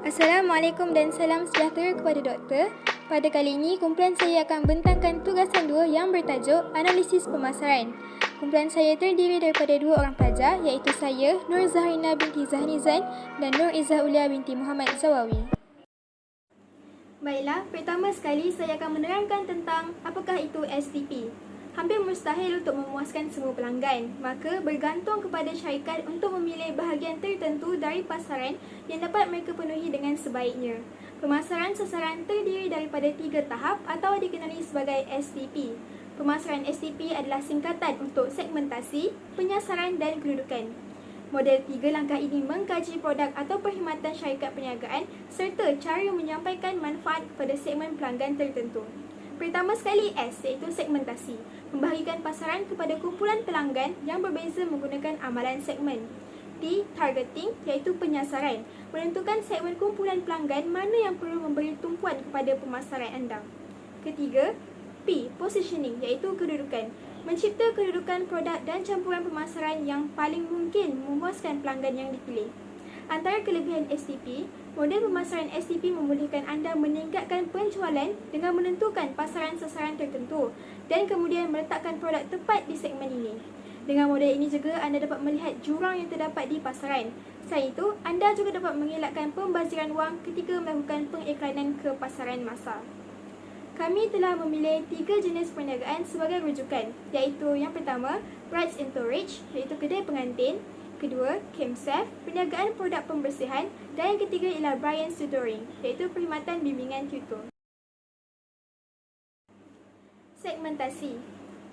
Assalamualaikum dan salam sejahtera kepada doktor. Pada kali ini, kumpulan saya akan bentangkan tugasan 2 yang bertajuk Analisis Pemasaran. Kumpulan saya terdiri daripada 2 orang pelajar iaitu saya, Nur Zahrina binti Zahnizan dan Nur Izzah Ulia binti Muhammad Zawawi. Baiklah, pertama sekali saya akan menerangkan tentang apakah itu STP. Hampir mustahil untuk memuaskan semua pelanggan, maka bergantung kepada syarikat untuk memilih bahagian tertentu dari pasaran yang dapat mereka penuhi dengan sebaiknya. Pemasaran sasaran terdiri daripada 3 tahap atau dikenali sebagai STP. Pemasaran STP adalah singkatan untuk segmentasi, penyasaran dan kedudukan. Model 3 langkah ini mengkaji produk atau perkhidmatan syarikat perniagaan serta cara menyampaikan manfaat kepada segmen pelanggan tertentu. Pertama sekali S iaitu segmentasi, membahagikan pasaran kepada kumpulan pelanggan yang berbeza menggunakan amalan segmen. T, targeting iaitu penyasaran, menentukan segmen kumpulan pelanggan mana yang perlu memberi tumpuan kepada pemasaran anda. Ketiga, P, positioning iaitu kedudukan, mencipta kedudukan produk dan campuran pemasaran yang paling mungkin memuaskan pelanggan yang dipilih. Antara kelebihan STP, model pemasaran STP membolehkan anda meningkatkan penjualan dengan menentukan pasaran sasaran tertentu dan kemudian meletakkan produk tepat di segmen ini. Dengan model ini juga anda dapat melihat jurang yang terdapat di pasaran. Selain itu, anda juga dapat mengelakkan pembaziran wang ketika melakukan pengiklanan ke pasaran massa. Kami telah memilih 3 jenis perniagaan sebagai rujukan, iaitu yang pertama, Brides Entourage, iaitu kedai pengantin. Kedua, Kemsafe, perniagaan produk pembersihan. Dan yang ketiga ialah Brian's Tutoring, iaitu perkhidmatan bimbingan tutor. Segmentasi.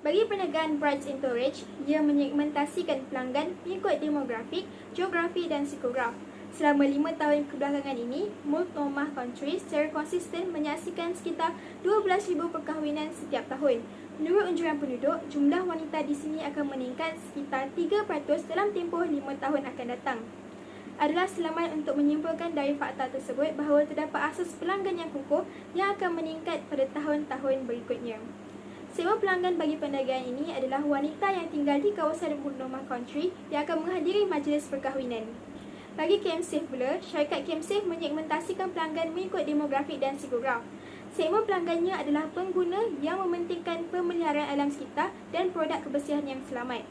Bagi perniagaan Brides Entourage, ia menyegmentasikan pelanggan mengikut demografik, geografi dan psikograf. Selama 5 tahun kebelakangan ini, Multnomah Country secara konsisten menyaksikan sekitar 12,000 perkahwinan setiap tahun. Menurut unjuran penduduk, jumlah wanita di sini akan meningkat sekitar 3% dalam tempoh 5 tahun akan datang. Adalah selamat untuk menyimpulkan dari fakta tersebut bahawa terdapat asas pelanggan yang kukuh yang akan meningkat pada tahun-tahun berikutnya. Segmen pelanggan bagi perniagaan ini adalah wanita yang tinggal di kawasan Multnomah Country yang akan menghadiri majlis perkahwinan. Bagi Kemsafe pula, syarikat Kemsafe menyegmentasikan pelanggan mengikut demografik dan psikograf. Segmen pelanggannya adalah pengguna yang mementingkan pemeliharaan alam sekitar dan produk kebersihan yang selamat.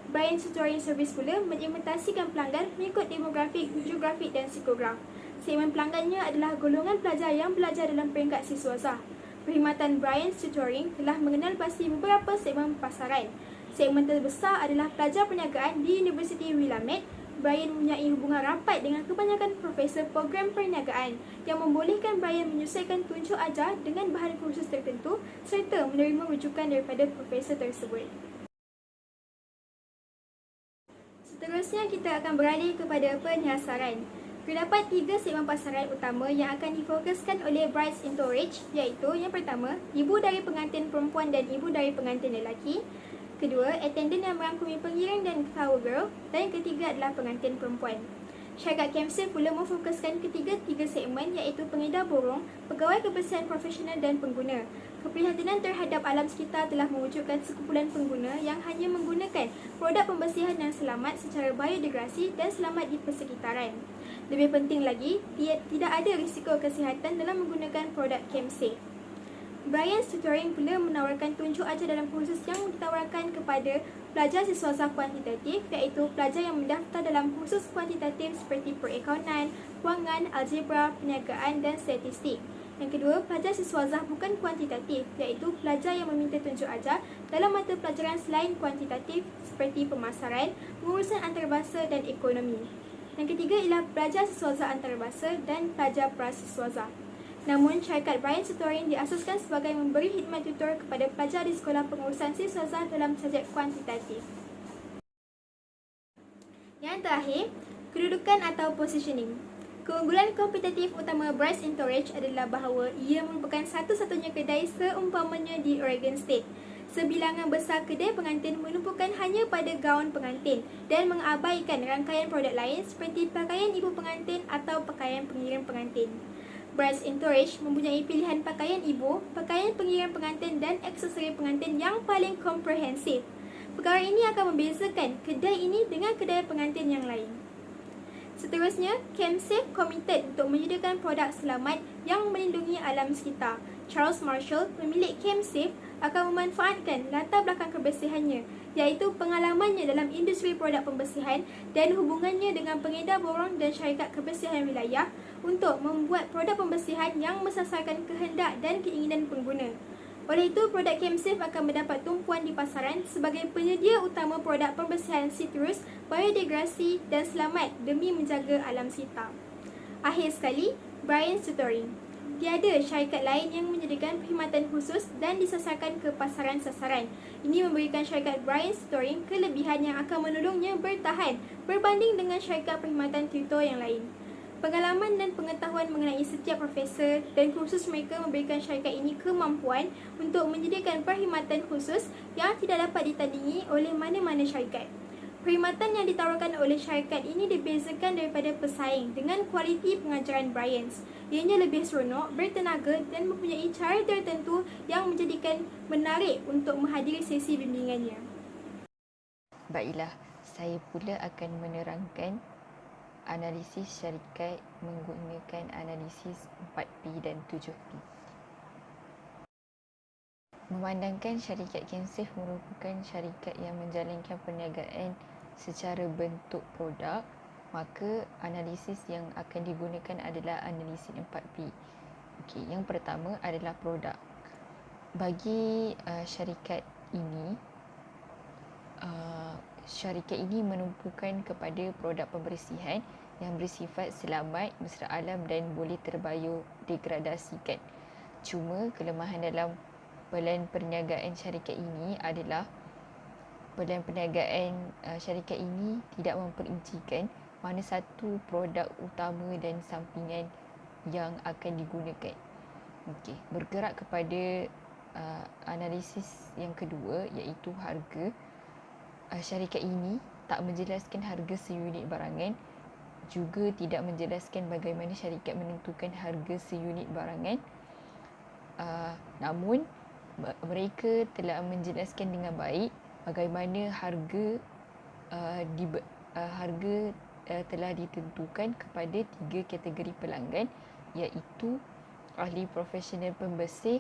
Brian's Tutoring Service pula menyegmentasikan pelanggan mengikut demografik, geografik dan psikograf. Segmen pelanggannya adalah golongan pelajar yang belajar dalam peringkat siswasah. Perkhidmatan Brian's Tutoring telah mengenal pasti beberapa segmen pasaran. Segmen terbesar adalah pelajar perniagaan di Universiti Willamette. Brian mempunyai hubungan rapat dengan kebanyakan profesor program perniagaan yang membolehkan Brian menyelesaikan tunjuk ajar dengan bahan kursus tertentu serta menerima rujukan daripada profesor tersebut. Seterusnya kita akan beralih kepada penyasaran. Terdapat 3 segmen pasaran utama yang akan difokuskan oleh Brides Entourage, iaitu yang pertama, ibu dari pengantin perempuan dan ibu dari pengantin lelaki. Kedua, attendant yang merangkumi pengiring dan flower girl. Dan yang ketiga adalah pengantin perempuan. Syarikat Kemsafe pula memfokuskan ketiga-tiga segmen iaitu pengedar borong, pegawai kebersihan profesional dan pengguna. Keprihatinan terhadap alam sekitar telah mewujudkan sekumpulan pengguna yang hanya menggunakan produk pembersihan yang selamat secara biodegradasi dan selamat di persekitaran. Lebih penting lagi, tidak ada risiko kesihatan dalam menggunakan produk Kemsafe. Brian's Tutoring pula menawarkan tunjuk ajar dalam kursus yang ditawarkan kepada pelajar siswasah kuantitatif, iaitu pelajar yang mendaftar dalam kursus kuantitatif seperti perakaunan, kewangan, algebra, perniagaan dan statistik. Yang kedua, pelajar siswasah bukan kuantitatif, iaitu pelajar yang meminta tunjuk ajar dalam mata pelajaran selain kuantitatif seperti pemasaran, pengurusan antarabangsa dan ekonomi. Yang ketiga ialah pelajar siswasah antarabangsa dan pelajar prasiswasah. Namun, syarikat Brian's Tutoring diasaskan sebagai memberi khidmat tutor kepada pelajar di sekolah pengurusan siswasah dalam subjek kuantitatif. Yang terakhir, kedudukan atau positioning. Keunggulan kompetitif utama Brides Entourage adalah bahawa ia merupakan satu-satunya kedai seumpamanya di Oregon State. Sebilangan besar kedai pengantin menumpukan hanya pada gaun pengantin dan mengabaikan rangkaian produk lain seperti pakaian ibu pengantin atau pakaian pengiring pengantin. Brides Entourage mempunyai pilihan pakaian ibu, pakaian pengiring pengantin dan aksesori pengantin yang paling komprehensif. Perkara ini akan membezakan kedai ini dengan kedai pengantin yang lain. Seterusnya, ChemSafe komited untuk menyediakan produk selamat yang melindungi alam sekitar. Charles Marshall, pemilik ChemSafe, akan memanfaatkan latar belakang kebersihannya, iaitu pengalamannya dalam industri produk pembersihan dan hubungannya dengan pengedar borang dan syarikat kebersihan wilayah untuk membuat produk pembersihan yang mensasarkan kehendak dan keinginan pengguna. Oleh itu, produk ChemSafe akan mendapat tumpuan di pasaran sebagai penyedia utama produk pembersihan citrus, biodegradasi dan selamat demi menjaga alam sekitar. Akhir sekali, Brian Tutoring. Tiada syarikat lain yang menyediakan perkhidmatan khusus dan disasarkan ke pasaran sasaran. Ini memberikan syarikat Brian Tutoring kelebihan yang akan menolongnya bertahan berbanding dengan syarikat perkhidmatan tutor yang lain. Pengalaman dan pengetahuan mengenai setiap profesor dan kursus mereka memberikan syarikat ini kemampuan untuk menyediakan perkhidmatan khusus yang tidak dapat ditandingi oleh mana-mana syarikat. Perkhidmatan yang ditawarkan oleh syarikat ini dibezakan daripada pesaing dengan kualiti pengajaran Bryans. Ianya lebih seronok, bertenaga dan mempunyai cara tertentu yang menjadikan menarik untuk menghadiri sesi bimbingannya. Baiklah, saya pula akan menerangkan analisis syarikat menggunakan analisis 4P dan 7P. Memandangkan syarikat ChemSafe merupakan syarikat yang menjalankan perniagaan secara bentuk produk, maka analisis yang akan digunakan adalah analisis 4P. Okey, yang pertama adalah produk. Bagi syarikat ini menumpukan kepada produk pembersihan yang bersifat selamat, mesra alam dan boleh terbiodegradasikan. Cuma kelemahan dalam pelan perniagaan syarikat ini adalah pelan perniagaan syarikat ini tidak memperincikan mana satu produk utama dan sampingan yang akan digunakan. Okey, bergerak kepada analisis yang kedua iaitu harga. Syarikat ini tak menjelaskan harga seunit barangan, juga tidak menjelaskan bagaimana syarikat menentukan harga seunit barangan. Namun mereka telah menjelaskan dengan baik bagaimana harga telah ditentukan kepada 3 kategori pelanggan, iaitu ahli profesional pembersih,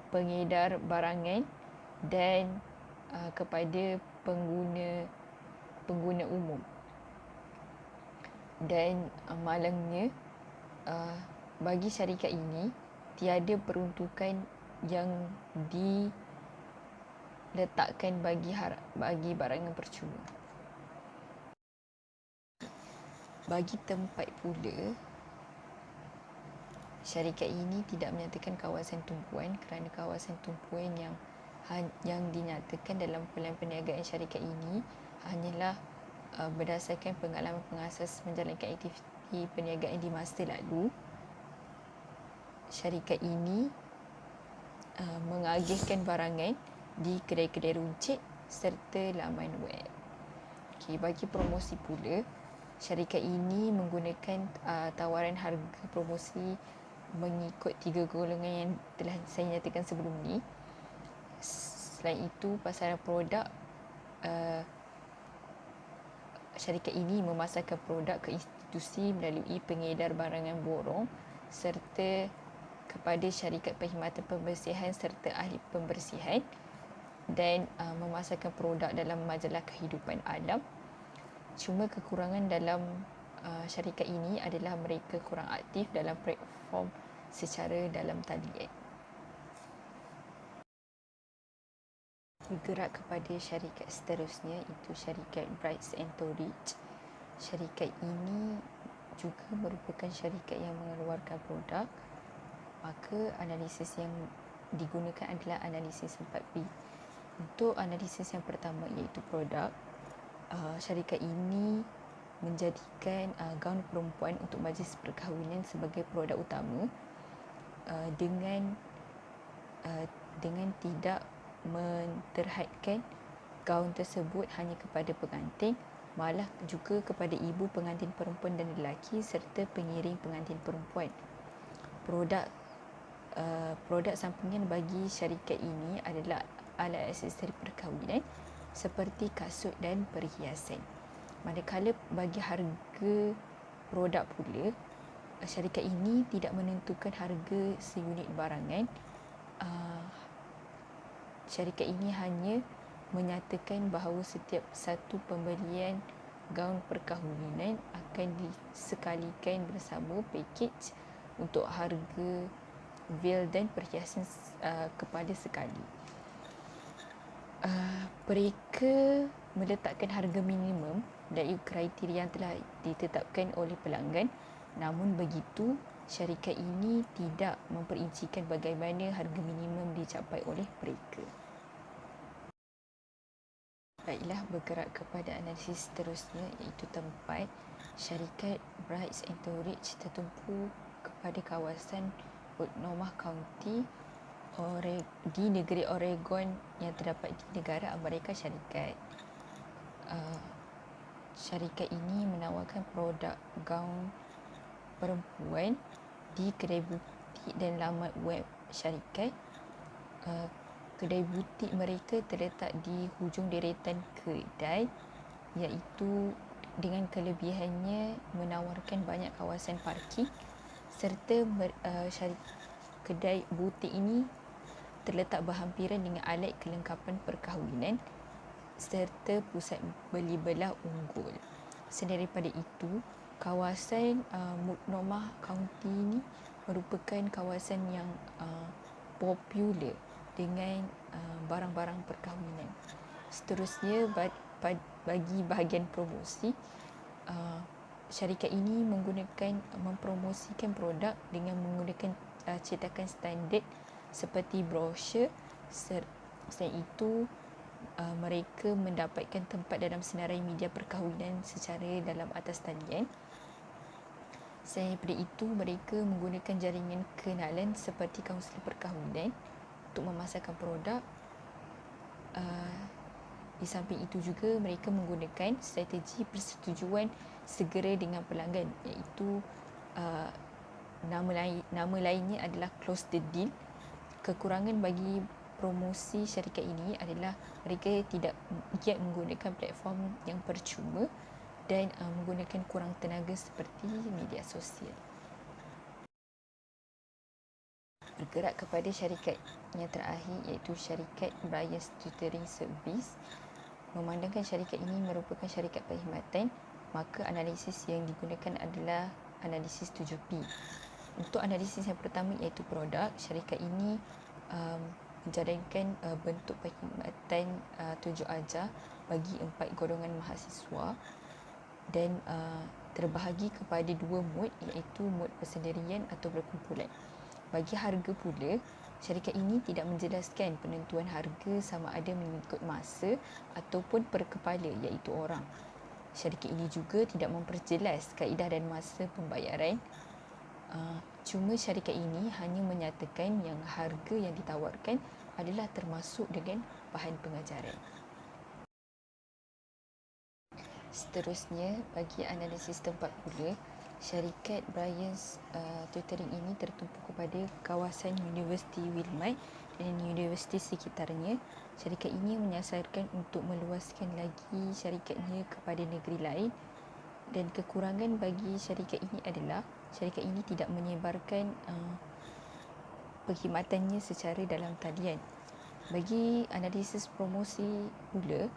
pengedar barangan dan kepada pengguna umum. Dan malangnya, bagi syarikat ini tiada peruntukan yang diletakkan bagi barangan percuma. Bagi tempat pula, syarikat ini tidak menyatakan kawasan tumpuan kerana kawasan tumpuan yang dinyatakan dalam pelan perniagaan syarikat ini hanyalah berdasarkan pengalaman pengasas menjalankan aktiviti perniagaan di masa lalu. Syarikat ini mengagihkan barangan di kedai-kedai runcit serta laman web. Okay, bagi promosi pula, syarikat ini menggunakan tawaran harga promosi mengikut 3 golongan yang telah saya nyatakan sebelum ni. Selain itu, pasaran produk, syarikat ini memasarkan produk ke institusi melalui pengedar barangan borong serta kepada syarikat perkhidmatan pembersihan serta ahli pembersihan, dan memasarkan produk dalam majalah kehidupan alam. Cuma kekurangan dalam syarikat ini adalah mereka kurang aktif dalam platform secara dalam talian. Bergerak kepada syarikat seterusnya, itu syarikat Brights and Torridge. Syarikat ini juga merupakan syarikat yang mengeluarkan produk, maka analisis yang digunakan adalah analisis 4P. Untuk analisis yang pertama iaitu produk, syarikat ini menjadikan gaun perempuan untuk majlis perkahwinan sebagai produk utama, dengan tidak menterhadkan gaun tersebut hanya kepada pengantin, malah juga kepada ibu pengantin perempuan dan lelaki serta pengiring pengantin perempuan. Produk sampingan bagi syarikat ini adalah alat aksesori perkahwinan seperti kasut dan perhiasan. Manakala bagi harga produk pula, syarikat ini tidak menentukan harga seunit barangan. Syarikat ini hanya menyatakan bahawa setiap satu pembelian gaun perkahwinan akan disekalikan bersama pakej untuk harga veil dan perhiasan kepala sekali. Mereka meletakkan harga minimum dari kriteria yang telah ditetapkan oleh pelanggan. Namun begitu, syarikat ini tidak memperincikan bagaimana harga minimum dicapai oleh mereka. Baiklah, bergerak kepada analisis seterusnya, iaitu tempat. Syarikat Brights and Tourage tertumpu kepada kawasan Multnomah County di negeri Oregon yang terdapat di negara Amerika Syarikat. Syarikat ini menawarkan produk gaun perempuan di kedai butik dan laman web syarikat. Kedai butik mereka terletak di hujung deretan kedai, iaitu dengan kelebihannya menawarkan banyak kawasan parking, serta kedai butik ini terletak berhampiran dengan alat kelengkapan perkahwinan serta pusat beli belah unggul. Selain daripada itu, kawasan Multnomah County ini merupakan kawasan yang popular dengan barang-barang perkahwinan. Seterusnya, bagi bahagian promosi, syarikat ini mempromosikan produk dengan menggunakan cetakan standard seperti brosur. Selain itu, mereka mendapatkan tempat dalam senarai media perkahwinan secara dalam atas talian. Selain daripada itu, mereka menggunakan jaringan kenalan seperti kaunselor perkahwinan untuk memasarkan produk. Di samping itu juga mereka menggunakan strategi persetujuan segera dengan pelanggan, iaitu nama lainnya adalah close the deal. Kekurangan bagi promosi syarikat ini adalah mereka tidak giat menggunakan platform yang percuma dan menggunakan kurang tenaga seperti media sosial. Bergerak kepada syarikat yang terakhir, iaitu syarikat Brights Tutoring Service. Memandangkan syarikat ini merupakan syarikat perkhidmatan, maka analisis yang digunakan adalah analisis 7P. Untuk analisis yang pertama, iaitu produk, syarikat ini menjalankan bentuk perkhidmatan 7 ajar bagi 4 golongan mahasiswa dan terbahagi kepada 2 mod, iaitu mod persendirian atau berkumpulan. Bagi harga pula, syarikat ini tidak menjelaskan penentuan harga sama ada mengikut masa ataupun per kepala, iaitu orang. Syarikat ini juga tidak memperjelas kaedah dan masa pembayaran. Cuma syarikat ini hanya menyatakan yang harga yang ditawarkan adalah termasuk dengan bahan pengajaran. Seterusnya, bagi analisis tempat pula, syarikat Brights Tutoring ini tertumpu kepada kawasan Universiti Wilmette dan universiti sekitarnya. Syarikat ini menyasarkan untuk meluaskan lagi syarikatnya kepada negeri lain, dan kekurangan bagi syarikat ini adalah syarikat ini tidak menyebarkan perkhidmatannya secara dalam talian. Bagi analisis promosi pula,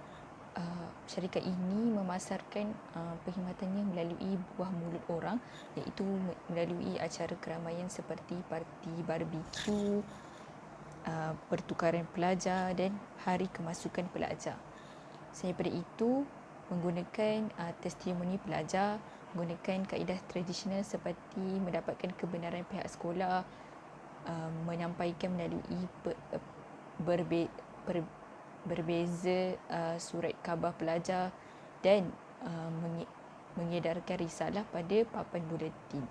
syarikat ini memasarkan perkhidmatannya melalui buah mulut orang, iaitu melalui acara keramaian seperti parti barbecue, pertukaran pelajar dan hari kemasukan pelajar. Selain daripada itu, menggunakan testimoni pelajar, menggunakan kaedah tradisional seperti mendapatkan kebenaran pihak sekolah, menyampaikan melalui berbeza surat khabar pelajar dan mengedarkan risalah pada papan buletin.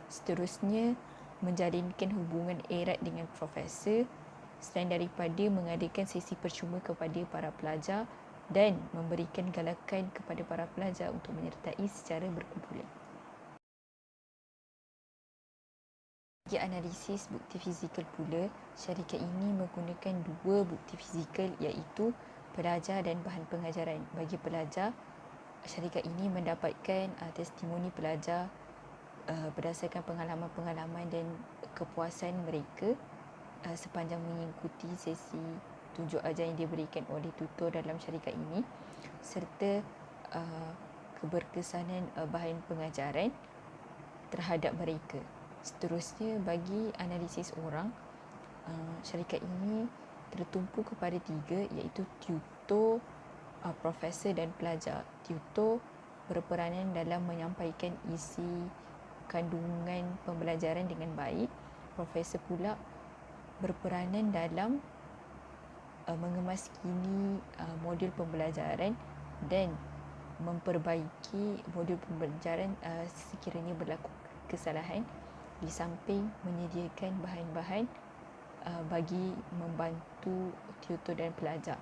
Seterusnya, menjalinkan hubungan erat dengan profesor, selain daripada mengadakan sesi percuma kepada para pelajar dan memberikan galakan kepada para pelajar untuk menyertai secara berkumpulan. Bagi analisis bukti fizikal pula, syarikat ini menggunakan 2 bukti fizikal, iaitu pelajar dan bahan pengajaran. Bagi pelajar, syarikat ini mendapatkan testimoni pelajar berdasarkan pengalaman-pengalaman dan kepuasan mereka sepanjang mengikuti sesi tunjuk ajar yang diberikan oleh tutor dalam syarikat ini, serta keberkesanan bahan pengajaran terhadap mereka. Seterusnya, bagi analisis orang, syarikat ini tertumpu kepada 3, iaitu tutor, profesor dan pelajar. Tutor berperanan dalam menyampaikan isi kandungan pembelajaran dengan baik. Profesor pula berperanan dalam mengemaskini modul pembelajaran dan memperbaiki modul pembelajaran sekiranya berlaku kesalahan, di samping menyediakan bahan-bahan bagi membantu tutor dan pelajar.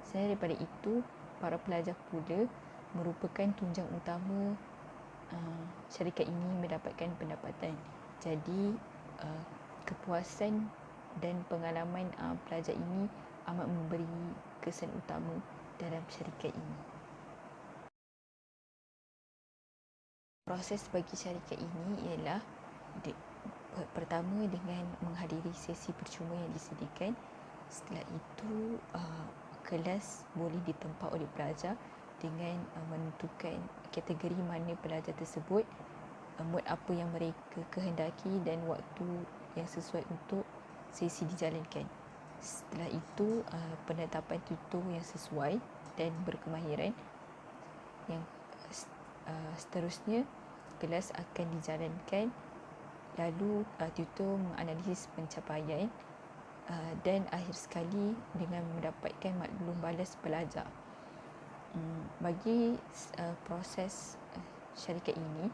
Selain daripada itu, para pelajar pula merupakan tunjang utama syarikat ini mendapatkan pendapatan. Jadi kepuasan dan pengalaman pelajar ini amat memberi kesan utama dalam syarikat ini. Proses bagi syarikat ini ialah pertama dengan menghadiri sesi percuma yang disediakan. Setelah itu kelas boleh ditempa oleh pelajar dengan menentukan kategori mana pelajar tersebut, mood apa yang mereka kehendaki dan waktu yang sesuai untuk sesi dijalankan. Setelah itu penetapan tutor yang sesuai dan berkemahiran. Yang seterusnya kelas akan dijalankan, lalu tutor menganalisis pencapaian dan akhir sekali dengan mendapatkan maklum balas pelajar. Bagi proses syarikat ini,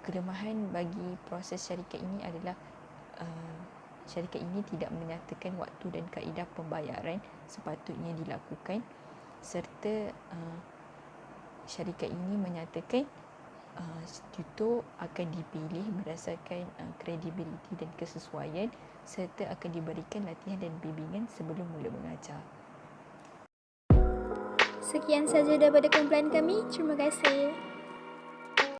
kelemahan bagi proses syarikat ini adalah syarikat ini tidak menyatakan waktu dan kaedah pembayaran sepatutnya dilakukan, serta syarikat ini menyatakan tutor akan dipilih berdasarkan kredibiliti dan kesesuaian, serta akan diberikan latihan dan bimbingan sebelum mula mengajar. Sekian saja daripada kumpulan kami. Terima kasih.